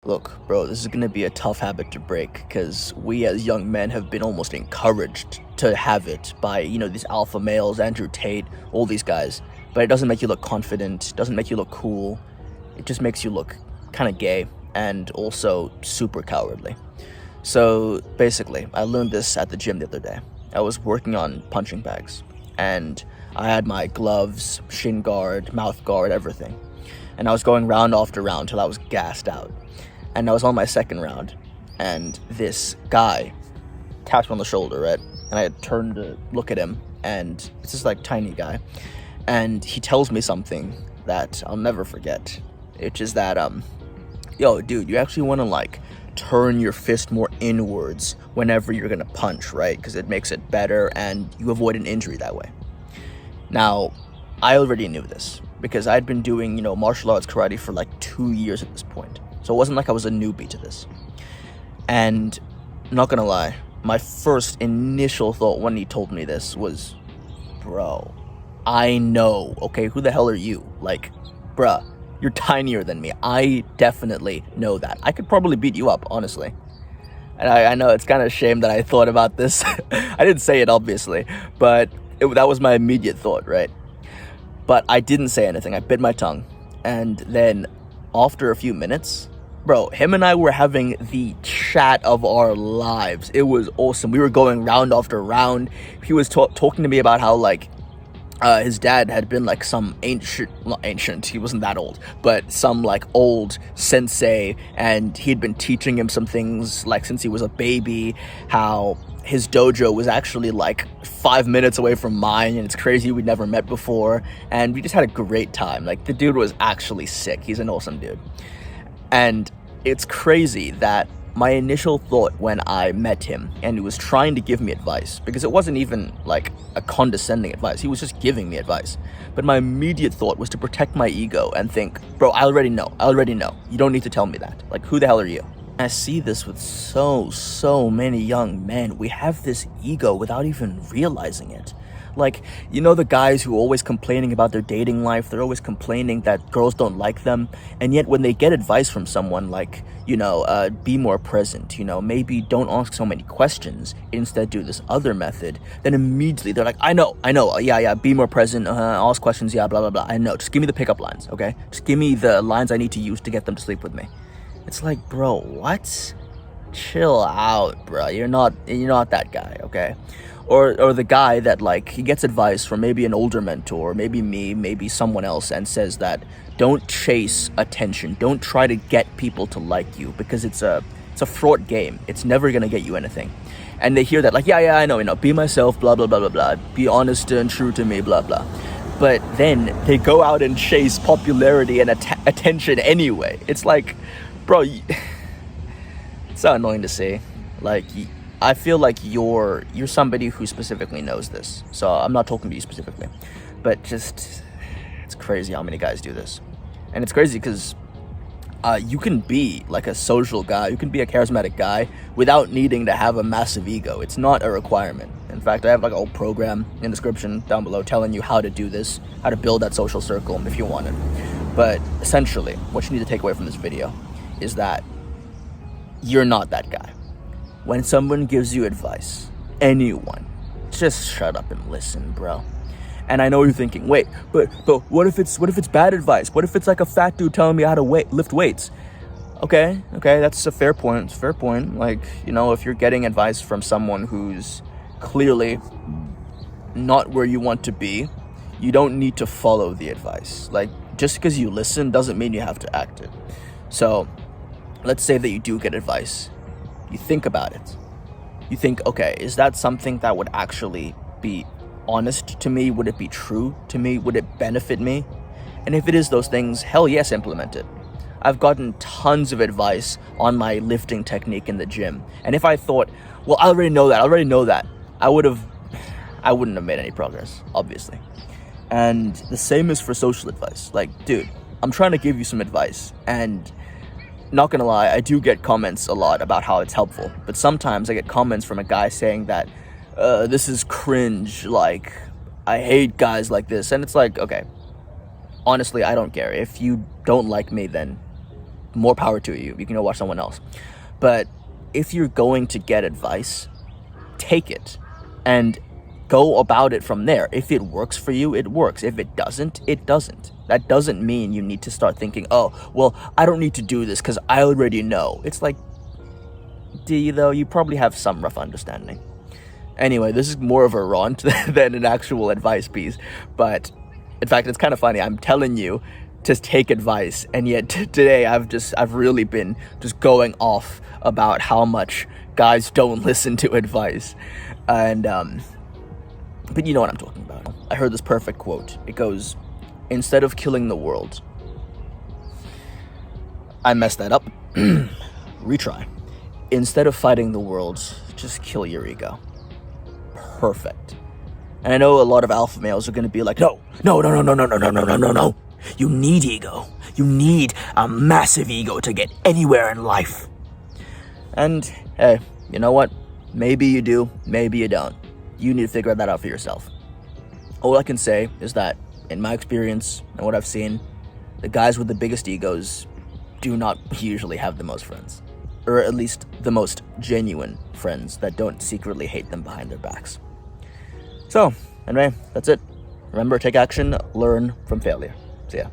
Look, bro, this is gonna be a tough habit to break because we as young men have been almost encouraged to have it by, these alpha males, Andrew Tate, all these guys. But it doesn't make you look confident, doesn't make you look cool. It just makes you look kind of gay and also super cowardly. So basically, I learned this at the gym the other day. I was working on punching bags and I had my gloves, shin guard, mouth guard, everything. And I was going round after round till I was gassed out. And I was on my second round, and this guy tapped me on the shoulder, right? And I turned to look at him, and it's this like tiny guy, and he tells me something that I'll never forget. Which is that, yo, dude, you actually want to like turn your fist more inwards whenever you're gonna punch, right? Because it makes it better, and you avoid an injury that way. Now, I already knew this because I'd been doing, martial arts karate for like 2 years at this point. So it wasn't like I was a newbie to this. And not gonna lie, my first initial thought when he told me this was, bro, I know, okay, who the hell are you? Like, bruh, you're tinier than me. I definitely know that. I could probably beat you up, honestly. And I know it's kind of a shame that I thought about this. I didn't say it, obviously, but that was my immediate thought, right? But I didn't say anything. I bit my tongue. And then after a few minutes, bro, him and I were having the chat of our lives. It was awesome. We were going round after round. He was talking to me about how, like, his dad had been, like, some not ancient, he wasn't that old, but some, like, old sensei, and he'd been teaching him some things, like, since he was a baby, how his dojo was actually, like, 5 minutes away from mine, and it's crazy we'd never met before, and we just had a great time. Like, the dude was actually sick. He's an awesome dude. And it's crazy that my initial thought when I met him and he was trying to give me advice, because it wasn't even like a condescending advice, he was just giving me advice, but my immediate thought was to protect my ego and think, bro, I already know, you don't need to tell me that. Like, who the hell are you? I see this with so many young men. We have this ego without even realizing it. Like, the guys who are always complaining about their dating life, they're always complaining that girls don't like them, and yet when they get advice from someone like, be more present, maybe don't ask so many questions, instead do this other method, then immediately they're like, I know, yeah, be more present, ask questions, yeah, blah, blah, blah, I know, just give me the pickup lines, okay? Just give me the lines I need to use to get them to sleep with me. It's like, bro, what? Chill out, bro, you're not that guy, okay? Or the guy that, like, he gets advice from maybe an older mentor, maybe me, maybe someone else, and says that don't chase attention, don't try to get people to like you, because it's a fraught game. It's never gonna get you anything. And they hear that, like, yeah, I know, be myself, blah, blah, blah, blah, blah, be honest and true to me, blah, blah. But then they go out and chase popularity and attention anyway. It's like, bro, it's so annoying to see. Like, I feel like you're somebody who specifically knows this, so I'm not talking to you specifically, but just, it's crazy how many guys do this. And it's crazy because you can be like a social guy, you can be a charismatic guy without needing to have a massive ego. It's not a requirement. In fact, I have like a whole program in the description down below telling you how to do this, how to build that social circle if you want it. But essentially, what you need to take away from this video is that you're not that guy. When someone gives you advice, anyone, just shut up and listen, bro. And I know you're thinking, wait, but what if it's bad advice? What if it's like a fat dude telling me how to lift weights? Okay, that's a fair point. It's a fair point. Like, if you're getting advice from someone who's clearly not where you want to be, you don't need to follow the advice. Like, just because you listen doesn't mean you have to act it. So, let's say that you do get advice. You think about it. You think, okay, is that something that would actually be honest to me? Would it be true to me? Would it benefit me? And if it is those things, hell yes, implement it. I've gotten tons of advice on my lifting technique in the gym. And if I thought, well, I already know that, I wouldn't have made any progress, obviously. And the same is for social advice. Like, dude, I'm trying to give you some advice, and not gonna lie, I do get comments a lot about how it's helpful, but sometimes I get comments from a guy saying that this is cringe, like, I hate guys like this, and it's like, okay, honestly, I don't care. If you don't like me, then more power to you. You can go watch someone else. But if you're going to get advice, take it and go about it from there. If it works for you, it works. If it doesn't, it doesn't. That doesn't mean you need to start thinking, oh, well, I don't need to do this because I already know. It's like, do you though? You probably have some rough understanding. Anyway, this is more of a rant than an actual advice piece. But in fact, it's kind of funny. I'm telling you to take advice, and yet today I've really been just going off about how much guys don't listen to advice. And but you know what I'm talking about. I heard this perfect quote. It goes, instead of killing the world. I messed that up. Retry. Instead of fighting the world, just kill your ego. Perfect. And I know a lot of alpha males are going to be like, no. You need ego. You need a massive ego to get anywhere in life. And hey, you know what? Maybe you do, maybe you don't. You need to figure that out for yourself. All I can say is that, in my experience and what I've seen, the guys with the biggest egos do not usually have the most friends. Or at least the most genuine friends that don't secretly hate them behind their backs. So, anyway, that's it. Remember, take action, learn from failure. See ya.